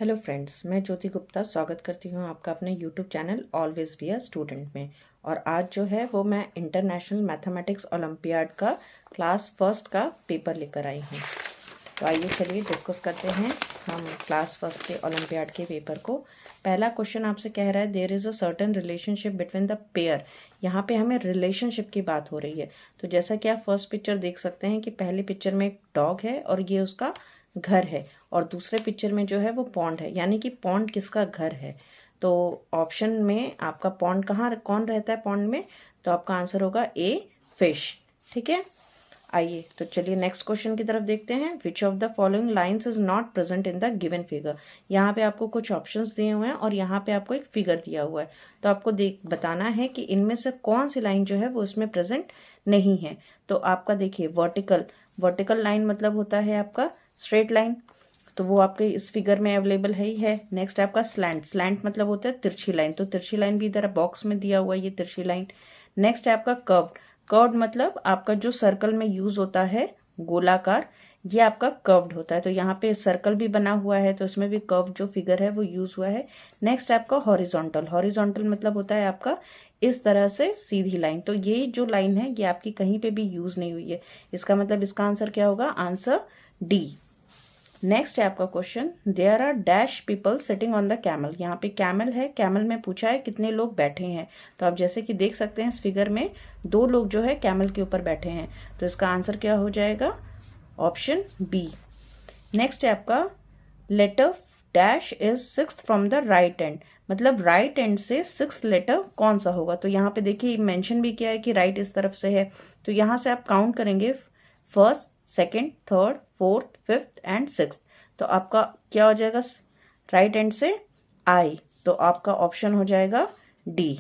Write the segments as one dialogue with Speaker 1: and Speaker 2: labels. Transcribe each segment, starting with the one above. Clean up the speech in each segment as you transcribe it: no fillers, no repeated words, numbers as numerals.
Speaker 1: Hello friends, मैं ज्योति गुप्ता स्वागत करती हूँ आपका अपने YouTube channel always be a student में। और आज जो है वो मैं इंटरनेशनल मैथमेटिक्स ओलंपियाड का क्लास फर्स्ट का पेपर लेकर आई हूँ। तो आइए चलिए डिस्कस करते हैं हम क्लास फर्स्ट के ओलंपियाड के पेपर को। पहला क्वेश्चन आपसे कह रहा है there is a certain relationship between the pair. यहाँ पे हमें रिलेशनशिप की बात हो रही है। तो जैसा कि आप फर्स्ट पिक्चर देख सकते हैं कि पहले पिक्चर में एक डॉग है और ये उसका घर है, और दूसरे पिक्चर में जो है वो पॉन्ड है, यानी कि पॉन्ड किसका घर है। तो ऑप्शन में आपका पॉन्ड कहाँ कौन रहता है पॉन्ड में, तो आपका आंसर होगा ए, फिश। ठीक है, आइए तो चलिए नेक्स्ट क्वेश्चन की तरफ देखते हैं। विच of the following lines is not present in the given figure. यहाँ पे आपको कुछ ऑप्शंस दिए हुए हैं और यहाँ पे आपको एक फिगर दिया हुआ है। तो आपको बताना है कि इनमें से कौन सी लाइन जो है वो इसमें प्रेजेंट नहीं है। तो आपका देखिए वर्टिकल लाइन मतलब होता है आपका स्ट्रेट लाइन, तो वो आपके इस फिगर में अवेलेबल है ही है। नेक्स्ट आपका स्लैंट मतलब होता है तिरछी लाइन, तो तिरछी लाइन भी इधर बॉक्स में दिया हुआ है, ये तिरछी लाइन। नेक्स्ट है आपका कर्व्ड मतलब आपका जो सर्कल में यूज होता है गोलाकार, ये आपका कर्व्ड होता है। तो यहाँ पे सर्कल भी बना हुआ है, तो इसमें भी कर्व जो फिगर है वो यूज हुआ है। नेक्स्ट आपका हॉरिजॉन्टल मतलब होता है आपका इस तरह से सीधी लाइन। तो ये जो लाइन है ये आपकी कहीं पे भी यूज नहीं हुई है, इसका मतलब इसका आंसर क्या होगा, आंसर डी। नेक्स्ट है आपका question, there are dash people sitting on the camel. यहाँ पे कैमल है, कैमल में पूछा है कितने लोग बैठे हैं। तो आप जैसे कि देख सकते हैं इस फिगर में दो लोग जो है कैमल के ऊपर बैठे हैं, तो इसका आंसर क्या हो जाएगा, ऑप्शन बी। नेक्स्ट है आपका letter dash is sixth from the right end, मतलब राइट एंड से सिक्स्थ लेटर कौन सा होगा। तो यहाँ पे देखिए मेंशन भी किया है कि राइट इस तरफ से है, तो यहाँ से आप काउंट करेंगे first, second, third, fourth, fifth and sixth. तो आपका क्या हो जाएगा, राइट एंड से आई, तो आपका ऑप्शन हो जाएगा डी।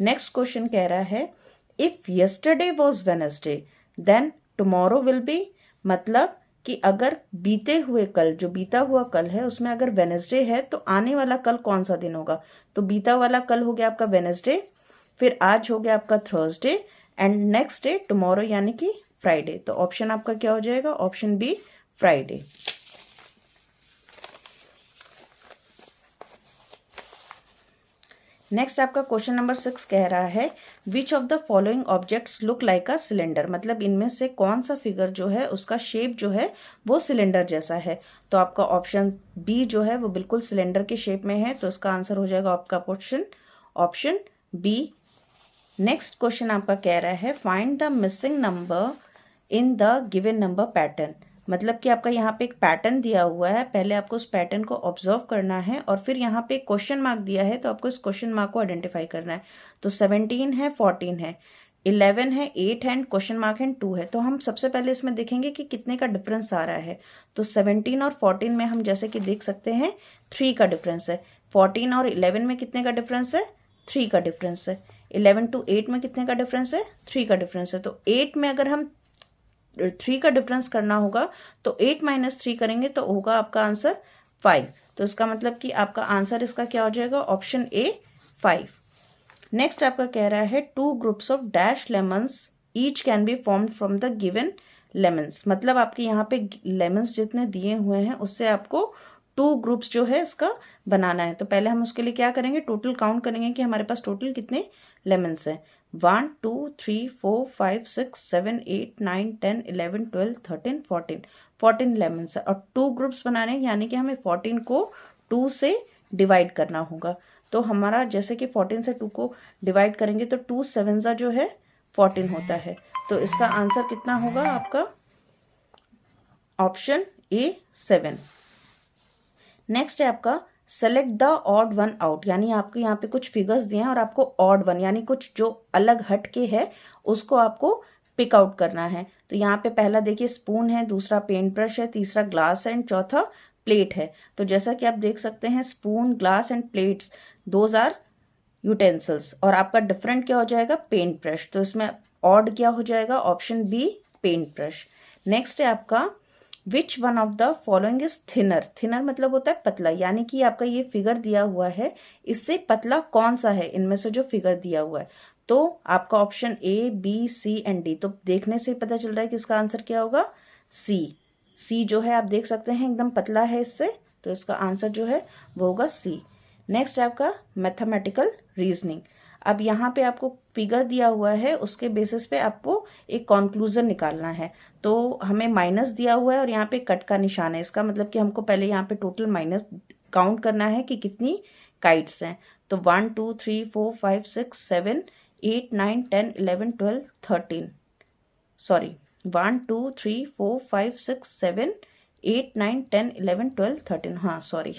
Speaker 1: नेक्स्ट क्वेश्चन कह रहा है if yesterday was Wednesday then tomorrow will be, मतलब कि अगर बीते हुए कल, जो बीता हुआ कल है उसमें अगर वेनसडे है तो आने वाला कल कौन सा दिन होगा। तो बीता वाला कल हो गया आपका वेनसडे, फिर आज हो गया आपका Thursday, and next day tomorrow यानी कि फ्राइडे। तो ऑप्शन आपका क्या हो जाएगा, ऑप्शन बी, फ्राइडे। नेक्स्ट आपका क्वेश्चन नंबर 6 कह रहा है which of the following objects look like a cylinder, मतलब इनमें से कौन सा फिगर जो है उसका शेप जो है वो सिलेंडर जैसा है। तो आपका ऑप्शन बी जो है वो बिल्कुल सिलेंडर के शेप में है, तो इसका आंसर हो जाएगा आपका question option B. Next question आपका कह रहा है find the missing number in the given number pattern, मतलब कि आपका यहाँ पे एक पैटर्न दिया हुआ है, पहले आपको उस पैटर्न को ऑब्जर्व करना है और फिर यहाँ पे एक क्वेश्चन मार्क दिया है, तो आपको इस क्वेश्चन मार्क को आइडेंटिफाई करना है। तो 17 है, 14 है, 11 है, 8 है, क्वेश्चन मार्क है, 2 है। तो हम सबसे पहले इसमें देखेंगे कि कितने का डिफरेंस आ रहा है। तो 17 और 14 में हम जैसे कि देख सकते हैं 3 का डिफरेंस है। 14 और 11 में कितने का डिफरेंस है, 3 का डिफरेंस है। 11 to 8 में कितने का डिफरेंस है, 3 का डिफरेंस है। तो 8 में अगर हम 3 का डिफरेंस करना होगा तो 8 - 3 करेंगे तो होगा आपका आंसर 5। तो इसका मतलब कि आपका आंसर इसका क्या हो जाएगा, ऑप्शन ए, 5। नेक्स्ट आपका कह रहा है 2 groups of dash lemons each can be formed from the given lemons, मतलब आपके यहाँ पे लेमन्स जितने दिए हुए हैं उससे आपको 2 ग्रुप्स जो है इसका बनाना है। तो पहले हम उसके लिए क्या करेंगे, टोटल काउंट करेंगे कि हमारे पास टोटल कितने लेमन्स हैं। 1 2 3 4 5 6 7 8 9 10 11 12 13 14 लेमन्स है, और 2 ग्रुप्स बनाने हैं, यानी कि हमें 14 को 2 से डिवाइड करना होगा। तो हमारा जैसे कि 14 से 2 को डिवाइड करेंगे तो 2 7 जो है 14 होता है। तो इसका आंसर कितना होगा आपका, ऑप्शन ए, 7। नेक्स्ट है आपका select the odd one out, यानी आपको यहाँ पे कुछ फिगर्स दिए हैं और आपको ऑड वन यानी कुछ जो अलग हट के है उसको आपको पिक आउट करना है। तो यहाँ पे पहला देखिए स्पून है, दूसरा पेंट ब्रश है, तीसरा ग्लास है एंड चौथा प्लेट है। तो जैसा कि आप देख सकते हैं spoon, glass and plates those are utensils, और आपका डिफरेंट क्या हो जाएगा, पेंट ब्रश। तो इसमें ऑड क्या हो जाएगा, option B, paint brush. Next है आपका which one of the following is thinner मतलब होता है पतला, यानी कि आपका ये फिगर दिया हुआ है इससे पतला कौन सा है इनमें से जो फिगर दिया हुआ है। तो आपका option A, B, C and D, तो देखने से पता चल रहा है कि इसका आंसर क्या होगा, सी। सी जो है आप देख सकते हैं एकदम पतला है इससे, तो इसका आंसर जो है वो होगा सी। नेक्स्ट है आपका मैथमेटिकल रीजनिंग। अब यहाँ पे आपको फिगर दिया हुआ है, उसके बेसिस पे आपको एक कंक्लूजन निकालना है। तो हमें माइनस दिया हुआ है और यहाँ पे कट का निशान है, इसका मतलब कि हमको पहले यहाँ पे टोटल माइनस काउंट करना है कि कितनी काइट्स हैं। तो 1 2 3 4 5 6 7 8 9 10 11 12 13, सॉरी 1 2 3 4 5 6 7 8 9 10 11 12 13, हाँ सॉरी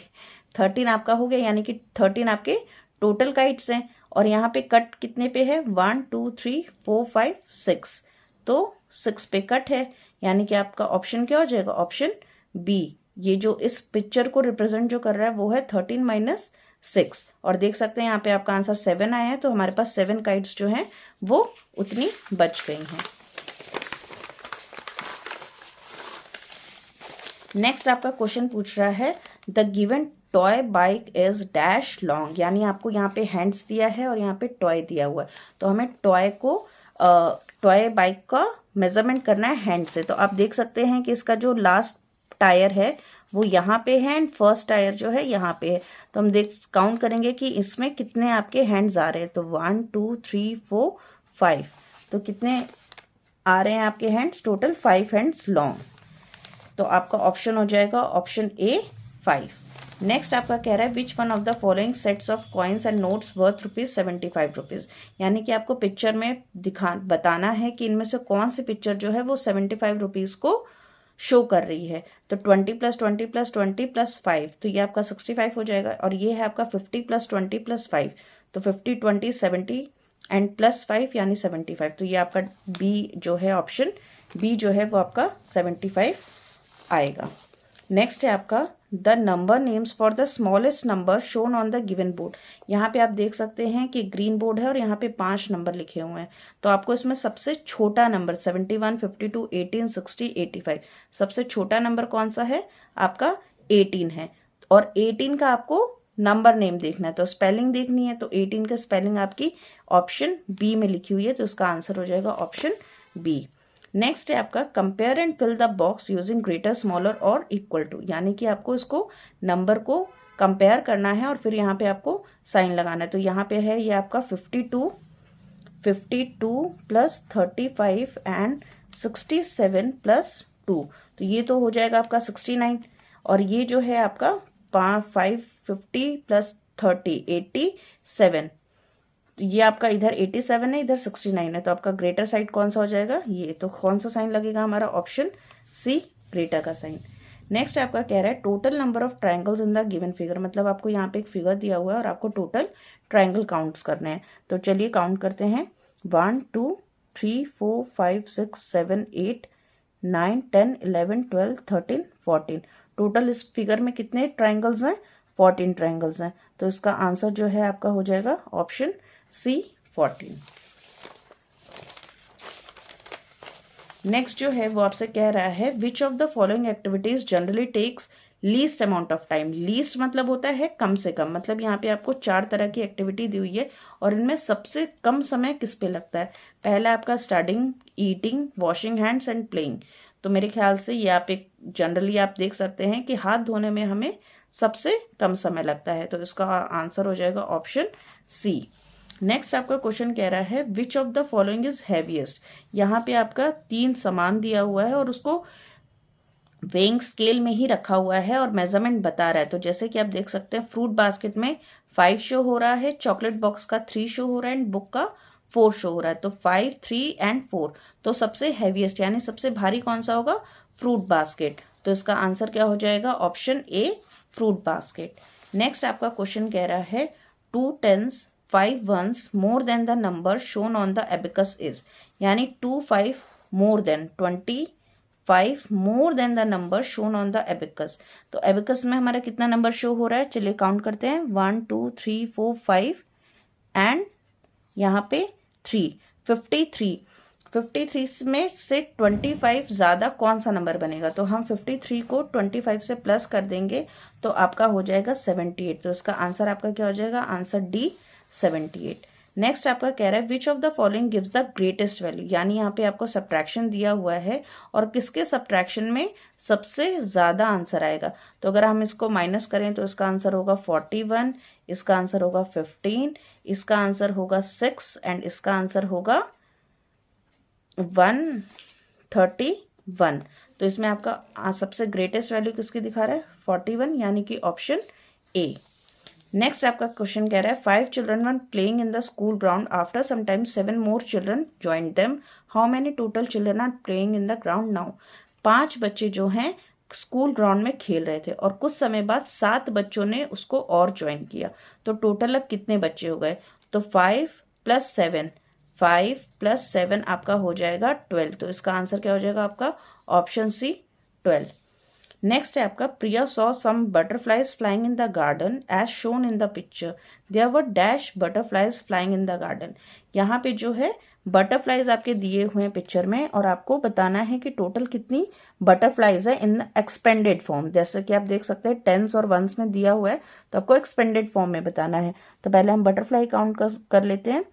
Speaker 1: 13 आपका हो गया, यानी कि 13 आपके टोटल काइट्स हैं। और यहाँ पे कट कितने पे है, 1 2 3 4 5 6, तो 6 पे कट है, यानी कि आपका ऑप्शन क्या हो जाएगा, ऑप्शन बी। ये जो इस पिक्चर को रिप्रेजेंट जो कर रहा है वो है 13 माइनस 6। और देख सकते हैं यहाँ पे आपका आंसर 7 आया है, तो हमारे पास 7 काइट्स जो हैं वो उतनी बच गई हैं। नेक्स्ट आपका क्वेश्चन पूछ रहा है the given toy bike is dash long, यानी आपको यहाँ पे हैंड्स दिया है और यहाँ पे टॉय दिया हुआ है, तो हमें टॉय बाइक का मेजरमेंट करना है हैंड से। तो आप देख सकते हैं कि इसका जो लास्ट टायर है वो यहाँ पे है एंड फर्स्ट टायर जो है यहाँ पे है। तो हम काउंट करेंगे कि इसमें कितने आपके हैंड्स आ रहे हैं। तो 1 2 3 4 5, तो कितने आ रहे हैं आपके हैंड्स, टोटल 5 हैंड्स लॉन्ग। तो आपका ऑप्शन हो जाएगा ऑप्शन ए 5। नेक्स्ट आपका कह रहा है विच one of the following sets of coins and notes worth ₹75, यानी कि आपको पिक्चर में बताना है कि इनमें से कौन सी पिक्चर जो है वो 75 रुपीज़ को शो कर रही है। तो 20 + 20 + 20 + 5, तो ये आपका 65 हो जाएगा। और ये है आपका 50 + 20 + 5, तो 50 20 70 एंड +5 यानी 75। तो ये आपका बी जो है, ऑप्शन बी जो है वो आपका 75 आएगा। नेक्स्ट है आपका the number names for the smallest number shown on the given board. यहाँ पे आप देख सकते हैं कि ग्रीन बोर्ड है और यहाँ पे 5 नंबर लिखे हुए हैं। तो आपको इसमें सबसे छोटा नंबर 71 52 18 60 85, सबसे छोटा नंबर कौन सा है, आपका 18 है। और 18 का आपको नंबर नेम देखना है, तो स्पेलिंग देखनी है। तो 18 का स्पेलिंग आपकी ऑप्शन बी में लिखी हुई है, तो इसका आंसर हो जाएगा ऑप्शन बी। नेक्स्ट है आपका compare and fill the box using greater smaller और इक्वल टू, यानी कि आपको इसको नंबर को कंपेयर करना है और फिर यहाँ पे आपको साइन लगाना है। तो यहाँ पे है ये आपका 52 + 35 एंड 67 + 2, तो ये तो हो जाएगा आपका 69। और ये जो है आपका 550 + 30 87, तो ये आपका इधर 87 है, इधर 69 है, तो आपका ग्रेटर साइड कौन सा हो जाएगा, ये। तो कौन सा साइन लगेगा हमारा, ऑप्शन सी ग्रेटर का साइन। नेक्स्ट आपका कह रहा है total number of triangles in the given figure, मतलब आपको यहाँ पे एक फिगर दिया हुआ है और आपको टोटल ट्रायंगल काउंट्स करने हैं। तो चलिए काउंट करते हैं, 1 2 3 4 5 6 7 8 9 10 11 12 13 14, टोटल इस फिगर में कितने ट्रायंगल्स हैं, 14 ट्रायंगल्स हैं। तो इसका आंसर जो है आपका हो जाएगा ऑप्शन सी 14। नेक्स्ट जो है वो आपसे कह रहा है which of the following activities generally takes least amount of time. Least मतलब होता है कम से कम, मतलब यहाँ पे आपको 4 तरह की एक्टिविटी दी हुई है और इनमें सबसे कम समय किस पे लगता है। पहला आपका studying, eating, washing hands and playing. तो मेरे ख्याल से ये आप एक जनरली आप देख सकते हैं कि हाथ धोने में हमें सबसे कम समय लगता है, तो इसका आंसर हो जाएगा ऑप्शन सी। नेक्स्ट आपका क्वेश्चन कह रहा है which of the following is heaviest. यहाँ पे आपका 3 सामान दिया हुआ है और उसको वेइंग स्केल में ही रखा हुआ है और मेजरमेंट बता रहा है। तो जैसे कि आप देख सकते हैं फ्रूट बास्केट में 5 शो हो रहा है, चॉकलेट बॉक्स का 3 शो हो रहा है एंड बुक का 4 शो हो रहा है। तो 5 3 एंड 4, तो सबसे हैवीएस्ट यानी सबसे भारी कौन सा होगा, फ्रूट बास्केट। तो इसका आंसर क्या हो जाएगा, option a fruit basket. Next आपका क्वेश्चन कह रहा है 2 10s 5 1s more than the number shown on the abacus is, यानी 2 5 more than 25 more than the number shown on the abacus। तो abacus में हमारा कितना नंबर शो हो रहा है, चलिए काउंट करते हैं, 1 2 3 4 5 एंड यहाँ पे 3, 53 में से 25 ज़्यादा कौन सा नंबर बनेगा। तो हम 53 को 25 से प्लस कर देंगे तो आपका हो जाएगा 78। तो इसका आंसर आपका क्या हो जाएगा, आंसर डी 78। नेक्स्ट आपका कह रहा है which of the following gives the greatest value, यानी यहाँ पे आपको सब्ट्रैक्शन दिया हुआ है और किसके सब्ट्रैक्शन में सबसे ज़्यादा आंसर आएगा। तो अगर हम इसको माइनस करें तो इसका आंसर होगा 41, इसका आंसर होगा 15, इसका आंसर होगा 6 एंड इसका आंसर होगा 131। तो इसमें आपका सबसे ग्रेटेस्ट वैल्यू किसकी दिखा रहा है 41, यानी कि ऑप्शन ए। नेक्स्ट आपका क्वेश्चन कह रहा है 5 children were playing in the school ground after some time 7 more children join them, how many total children are playing in the ground now. 5 बच्चे जो हैं स्कूल ग्राउंड में खेल रहे थे और कुछ समय बाद 7 बच्चों ने उसको और ज्वाइन किया, तो टोटल अब कितने बच्चे हो गए। तो 5 + 7, 5 + 7 आपका हो जाएगा 12। तो इसका आंसर क्या हो जाएगा आपका ऑप्शन सी 12। नेक्स्ट है आपका Priya saw some butterflies flying in the garden as shown in the picture, there were dash butterflies flying in the garden. यहाँ पे जो है बटरफ्लाइज आपके दिए हुए हैं पिक्चर में और आपको बताना है कि टोटल कितनी बटरफ्लाइज है इन एक्सपेंडेड फॉर्म। जैसे कि आप देख सकते हैं टेंस और वंस में दिया हुआ है, तो आपको एक्सपेंडेड फॉर्म में बताना है। तो पहले हम बटरफ्लाई काउंट कर लेते हैं।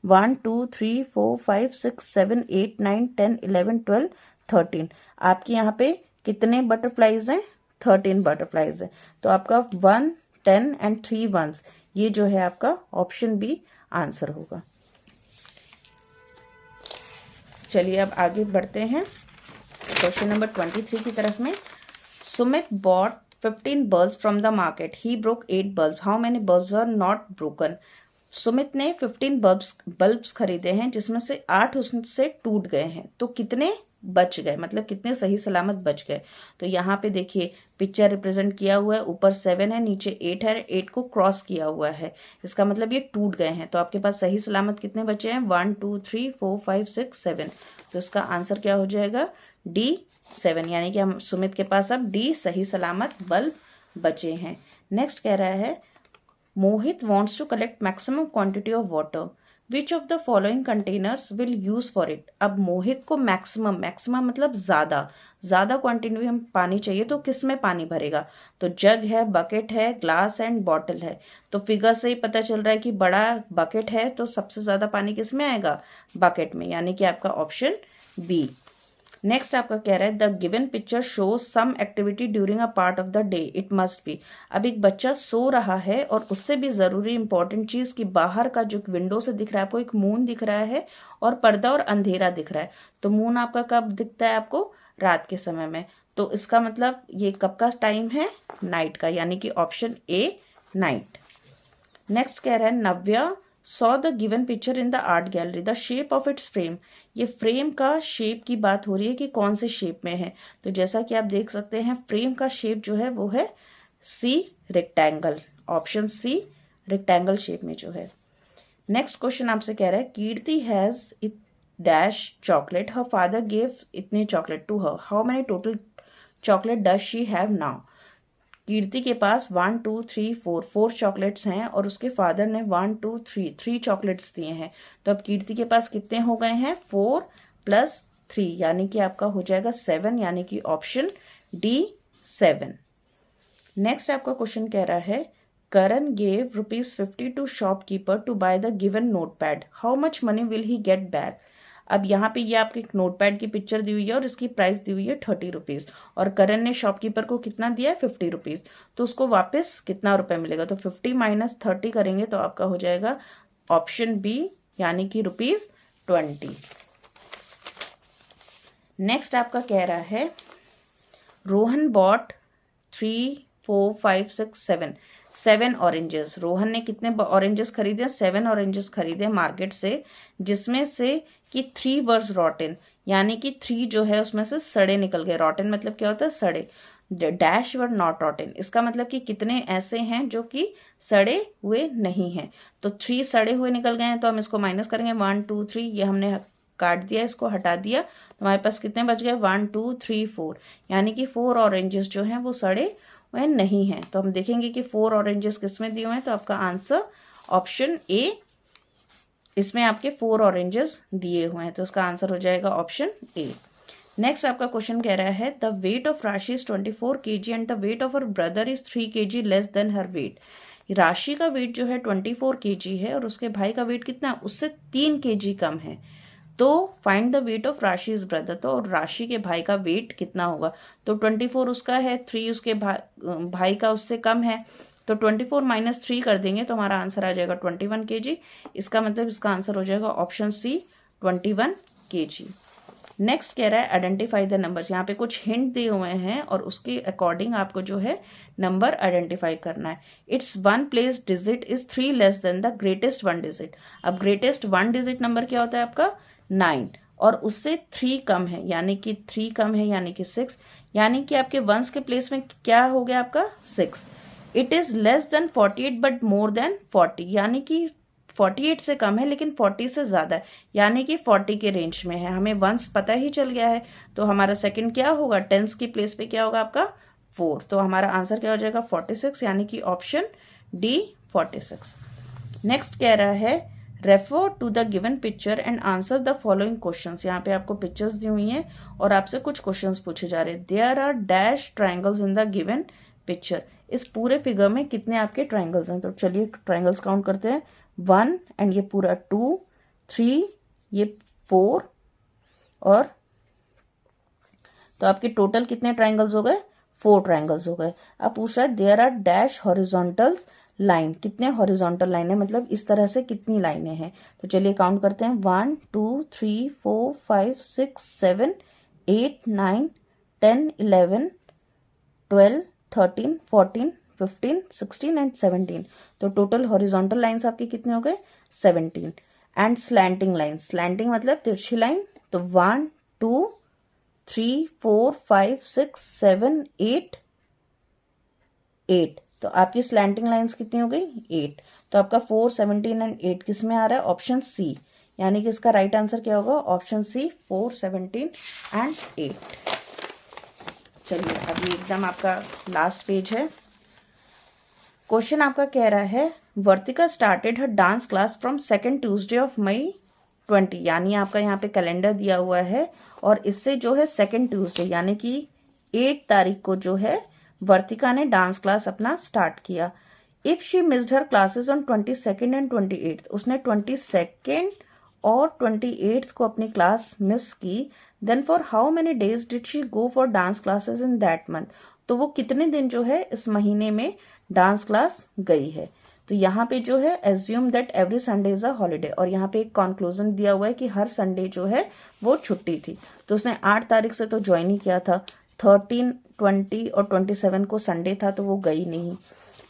Speaker 1: 1 2 3 4 5 6 7 8 9 10 11 12 13। आपके यहाँ पे कितने बटरफ्लाइज हैं 13 बटरफ्लाइज हैं। तो आपका 1 10 एंड 3 वंस, ये जो है आपका ऑप्शन बी आंसर होगा। चलिए अब आगे बढ़ते हैं क्वेश्चन नंबर 23 की तरफ में। Sumit bought 15 bulbs from the market, he broke 8 bulbs, how many bulbs are not broken. Sumit ने 15 बल्ब्स खरीदे हैं जिसमें से 8 उससे टूट गए हैं, तो कितने बच गए, मतलब कितने सही सलामत बच गए। तो यहाँ पे देखिए पिक्चर रिप्रेजेंट किया हुआ है, ऊपर 7 है नीचे 8 है, 8 को क्रॉस किया हुआ है, इसका मतलब ये टूट गए हैं। तो आपके पास सही सलामत कितने बचे हैं 1 2 3 4 5 6 7। तो इसका आंसर क्या हो जाएगा D 7, यानी कि हम सुमित के पास अब D सही सलामत बल्ब बचे हैं। नेक्स्ट कह रहा है मोहित wants to collect maximum quantity of water, which of the following containers will use for it। अब मोहित को मैक्सिमम मतलब ज्यादा क्वांटिटी में पानी चाहिए, तो किस में पानी भरेगा। तो जग है, बकेट है, ग्लास एंड बॉटल है। तो फिगर से ही पता चल रहा है कि बड़ा बकेट है, तो सबसे ज्यादा पानी किस में आएगा बकेट में, यानी कि आपका ऑप्शन बी। नेक्स्ट आपका कह रहा है the given picture shows some activity during a part of the day, it must be. अब एक बच्चा सो रहा है और उससे भी जरूरी इंपॉर्टेंट चीज कि बाहर का जो विंडो से दिख रहा है आपको एक मून दिख रहा है और पर्दा और अंधेरा दिख रहा है। तो मून आपका कब दिखता है आपको रात के समय में, तो इसका मतलब ये कब का टाइम है नाइट का, यानी कि ऑप्शन ए नाइट। नेक्स्ट कह रहा है Navya saw the given picture in the art gallery, the shape of its frame. ये फ्रेम का शेप की बात हो रही है कि कौन से शेप में है। तो जैसा कि आप देख सकते हैं फ्रेम का शेप जो है वो है C rectangle, option C rectangle shape में जो है। नेक्स्ट क्वेश्चन आपसे कह रहा है Kirti has it dash chocolate, her father gave इतने chocolate to her, how many total chocolate does she have now. Kirti के पास 1 2 3 4 चॉकलेट्स हैं और उसके फादर ने 1 2 3 चॉकलेट्स दिए हैं। तो अब कीर्ति के पास कितने हो गए हैं 4 + 3, यानी कि आपका हो जाएगा 7, यानी कि ऑप्शन डी 7। नेक्स्ट आपका क्वेश्चन कह रहा है Karan gave ₹50 to shopkeeper to buy the given notepad, how much money will he get back. अब यहाँ पे ये आपके एक नोटपैड की पिक्चर दी हुई है और इसकी प्राइस दी हुई है 30 रुपीज और करण ने शॉपकीपर को कितना दिया है 50 रुपीज, तो उसको वापस कितना रुपए मिलेगा। तो 50 - 30 करेंगे तो आपका हो जाएगा ऑप्शन बी, यानी कि ₹20। नेक्स्ट आपका कह रहा है रोहन बॉट 3 4 5 6 7 ऑरेंजेस। रोहन ने कितने ऑरेंजेस खरीदे 7 ऑरेंजेस खरीदे मार्केट से, जिसमें से कि 3 वर्स रॉटन, यानी कि 3 जो है उसमें से सड़े निकल गए। रॉटन मतलब क्या होता है सड़े, डैश वर नॉट रॉटन, इसका मतलब कि कितने ऐसे हैं जो कि सड़े हुए नहीं हैं। तो 3 सड़े हुए निकल गए हैं, तो हम इसको माइनस करेंगे 1 2 3, ये हमने काट दिया, इसको हटा दिया, तो हमारे पास कितने बच गए 1 2 3 4, यानी कि 4 ऑरेंजेस जो हैं वो सड़े वह नहीं है। तो हम देखेंगे कि 4 ऑरेंजेस किसमें दिए हुए हैं, तो आपका आंसर ऑप्शन ए, इसमें आपके 4 ऑरेंजेस दिए हुए हैं, तो इसका आंसर हो जाएगा ऑप्शन ए। नेक्स्ट आपका क्वेश्चन कह रहा है the weight of Rashi is 24 kg and the weight of her brother is 3 kg less than her weight. Rashi का वेट जो है 24 kg है और उसके भाई का वेट कितना, उससे 3 kg कम है। तो find the weight of राशिज brother, तो राशि के भाई का वेट कितना होगा। तो 24 उसका है, 3 उसके भाई का उससे कम है, तो 24 माइनस 3 कर देंगे तो हमारा आंसर आ जाएगा 21 kg। इसका मतलब इसका आंसर हो जाएगा ऑप्शन सी 21 kg। नेक्स्ट कह रहा है आइडेंटिफाई द नंबर्स। यहाँ पे कुछ हिंट दिए हुए हैं और उसके अकॉर्डिंग आपको जो है नंबर आइडेंटिफाई करना है। It's one place digit is 3 less than the greatest 1 digit. अब ग्रेटेस्ट 1 डिजिट नंबर क्या होता है आपका 9, और उससे 3 कम है, यानी कि 3 कम है यानी कि 6, यानी कि आपके वंस के प्लेस में क्या हो गया आपका 6। It is less than 48 but more than 40, यानी कि 48 से कम है लेकिन 40 से ज़्यादा है, यानी कि 40 के रेंज में है। हमें वंस पता ही चल गया है, तो हमारा सेकंड क्या होगा, टेंस की प्लेस पे क्या होगा आपका 4, तो हमारा आंसर क्या हो जाएगा 46, यानी कि ऑप्शन डी 46। नेक्स्ट कह रहा है refer to the given picture and answer the following questions. यहाँ पे आपको पिक्चर्स दी हुई हैं और आपसे कुछ क्वेश्चंस पूछे जा रहे हैं। There are dash triangles in the given picture. इस पूरे फिगर में कितने आपके ट्राइंगल्स हैं, तो चलिए ट्राइंगल्स काउंट करते हैं। 1 एंड ये पूरा 2, 3, ये 4, और तो आपके टोटल कितने ट्राइंगल्स हो गए, 4 ट्राइंगल्स हो गए। अब पूछ रहा है देयर आर डैश हॉरिजॉन्टल्स लाइन, कितने हॉरिजॉन्टल लाइन है, मतलब इस तरह से कितनी लाइनें हैं। तो चलिए काउंट करते हैं 1 2 3 4 5 6 7 8 9 10 11 12 13 14 15 16 एंड 17। तो टोटल हॉरिजॉन्टल लाइन्स आपके कितने हो गए 17। एंड स्लैंटिंग लाइन, स्लैंटिंग मतलब तिरछी लाइन, तो 1 2 3 4 5 6 7 8 8। तो आपकी स्लैंटिंग लाइंस कितनी हो गई 8। तो आपका 4 17 एंड 8 किस में आ रहा है, ऑप्शन सी, यानी कि इसका राइट आंसर क्या होगा, ऑप्शन सी 4 17 एंड 8। चलिए अभी एकदम आपका लास्ट पेज है। क्वेश्चन आपका कह रहा है Vartika started her dance class from 2nd Tuesday of May 20, यानी आपका यहाँ पे कैलेंडर दिया हुआ है और इससे जो है 2nd ट्यूसडे यानी कि 8 तारीख को जो है वर्तिका ने डांस क्लास अपना स्टार्ट किया। If she missed her classes on 22nd and 28th, उसने 22nd और 28th को अपनी क्लास मिस की, then for how many days did she go for dance classes in that month, तो वो कितने दिन जो है इस महीने में डांस क्लास गई है। तो यहाँ पे जो है assume that every Sunday is a holiday, और यहाँ पे एक कंक्लूजन दिया हुआ है कि हर संडे जो है वो छुट्टी थी। तो उसने 8 तारीख से तो ज्वाइन ही किया था, 13 20 और 27 को संडे था तो वो गई नहीं,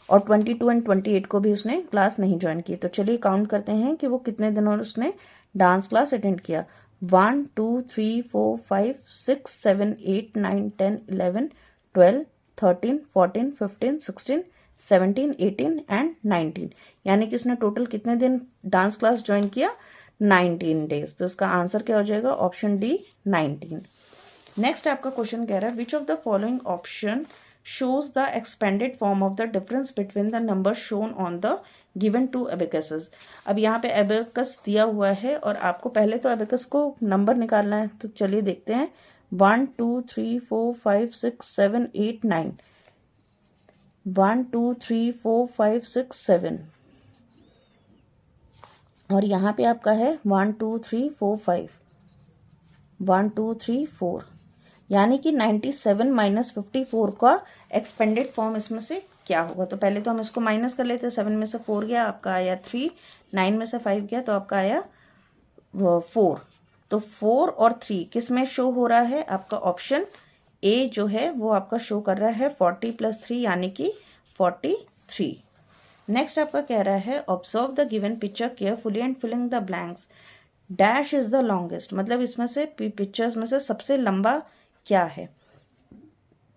Speaker 1: और 22 एंड 28 को भी उसने क्लास नहीं ज्वाइन की। तो चलिए काउंट करते हैं कि वो कितने दिनों उसने डांस क्लास अटेंड किया। 1 2 3 4 5 6 7 8 9 10 11 12 13 14 15 16 17 18 एंड 19, यानी कि उसने टोटल कितने दिन डांस क्लास ज्वाइन किया 19 डेज। तो इसका आंसर क्या हो जाएगा, ऑप्शन डी 19। नेक्स्ट आपका क्वेश्चन कह रहा है which of the following option shows the expanded form of the difference between the numbers shown on the given two abacuses। अब यहाँ पे abacus दिया हुआ है और आपको पहले तो abacus को नंबर निकालना है, तो चलिए देखते हैं 1 2 3 4 5 6 7 8 9, 1 2 3 4 5 6 7, और यहाँ पे आपका है 1 2 3 4 5 1 2 3 4, यानी कि 97 माइनस 54 का एक्सपेंडेड फॉर्म इसमें से क्या होगा। तो पहले तो हम इसको माइनस कर लेते हैं, 7 में से 4 गया आपका आया 3, 9 में से 5 गया तो आपका आया 4। तो 4 और 3 किस में शो हो रहा है, आपका ऑप्शन ए जो है वो आपका शो कर रहा है 40 + 3 यानी कि 43। नेक्स्ट आपका कह रहा है observe the given picture carefully and filling the blanks, dash is the longest, मतलब इसमें से पिक्चर्स में से सबसे लंबा क्या है।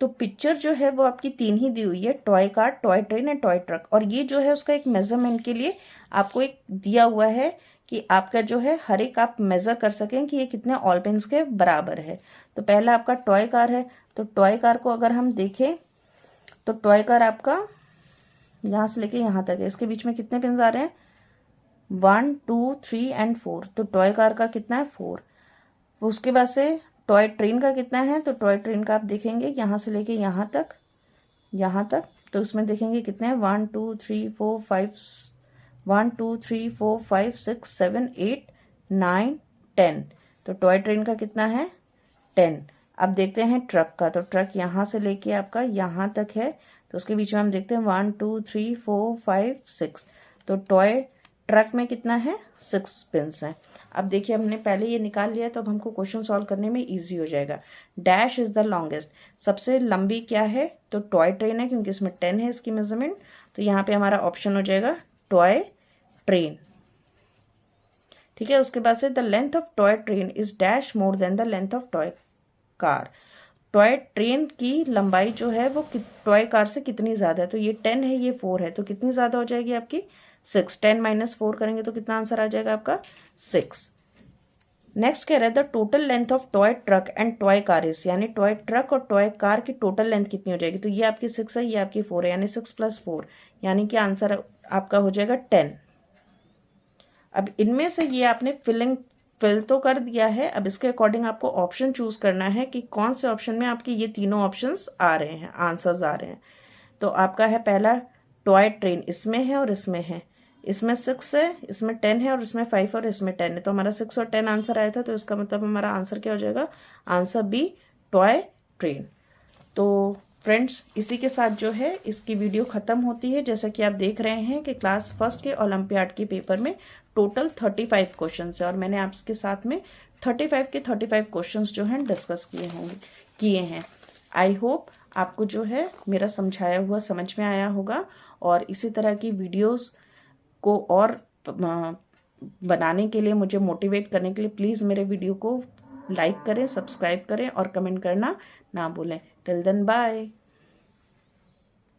Speaker 1: तो पिक्चर जो है वो आपकी 3 ही दी हुई है, toy car, toy train and toy truck, और ये जो है उसका एक मेजरमेंट के लिए आपको एक दिया हुआ है कि आपका जो है हर एक आप मेजर कर सकें कि ये कितने ऑल पिन्स के बराबर है। तो पहला आपका टॉय कार है, तो टॉय कार को अगर हम देखें तो टॉय कार आपका यहाँ से लेके यहाँ तक है, इसके बीच में कितने पिन्स आ रहे हैं 1 2 3 एंड 4, तो टॉय कार का कितना है 4। उसके बाद से टॉय ट्रेन का कितना है, तो टॉय ट्रेन का आप देखेंगे यहाँ से लेके यहाँ तक तो उसमें देखेंगे कितने हैं, 1 2 3 4 5 1 2 3 4 5 6 7 8 9 10। तो टॉय ट्रेन का कितना है, 10। अब देखते हैं ट्रक का। तो ट्रक यहाँ से लेके आपका यहाँ तक है, तो उसके बीच में हम देखते हैं 1 2 3 4 5 6। तो टॉय ट्रक में कितना है, 6 पिंस हैं। अब देखिए हमने पहले ये निकाल लिया है, तो अब हमको क्वेश्चन सॉल्व करने में इजी हो जाएगा। डैश इज द लॉन्गेस्ट, सबसे लंबी क्या है, तो टॉय ट्रेन है, क्योंकि इसमें 10 है इसकी मेजरमेंट। तो यहाँ पे हमारा ऑप्शन हो जाएगा टॉय ट्रेन। ठीक है, उसके बाद से the length of toy train is dash more than the length of toy car. Toy train की लंबाई जो है वो टॉय कार से कितनी ज़्यादा है, तो ये 10 है, ये 4 है, तो कितनी ज़्यादा हो जाएगी आपकी, 6। 10 - 4 करेंगे तो कितना आंसर आ जाएगा आपका, 6। नेक्स्ट कह रहा है the total length of toy truck and toy car is, यानी टॉय ट्रक और टॉय कार की टोटल लेंथ कितनी हो जाएगी, तो ये आपकी 6 है, ये आपकी 4 है, यानी 6 + 4, यानी कि आंसर आपका हो जाएगा 10। अब इनमें से ये आपने फिल तो कर दिया है, अब इसके अकॉर्डिंग आपको ऑप्शन चूज करना है कि कौन से ऑप्शन में आपके ये तीनों ऑप्शंस आ रहे हैं, आंसर्स आ रहे हैं। तो आपका है पहला टॉय ट्रेन, इसमें है और इसमें है, इसमें 6 है, इसमें 10 है, और इसमें 5 और इसमें 10 है। तो हमारा 6 और 10 आंसर आया था, तो इसका मतलब हमारा आंसर क्या हो जाएगा, आंसर बी, टॉय ट्रेन। तो फ्रेंड्स, इसी के साथ जो है इसकी वीडियो ख़त्म होती है। जैसा कि आप देख रहे हैं कि क्लास फर्स्ट के ओलंपियाड के पेपर में टोटल 35 क्वेश्चन है, और मैंने आपके साथ में 35 के 35 क्वेश्चंस जो हैं डिस्कस किए हैं। आई होप आपको जो है मेरा समझाया हुआ समझ में आया होगा, और इसी तरह की वीडियोस को और बनाने के लिए, मुझे मोटिवेट करने के लिए प्लीज़ मेरे वीडियो को लाइक करें, सब्सक्राइब करें और कमेंट करना ना भूलें। Till then bye.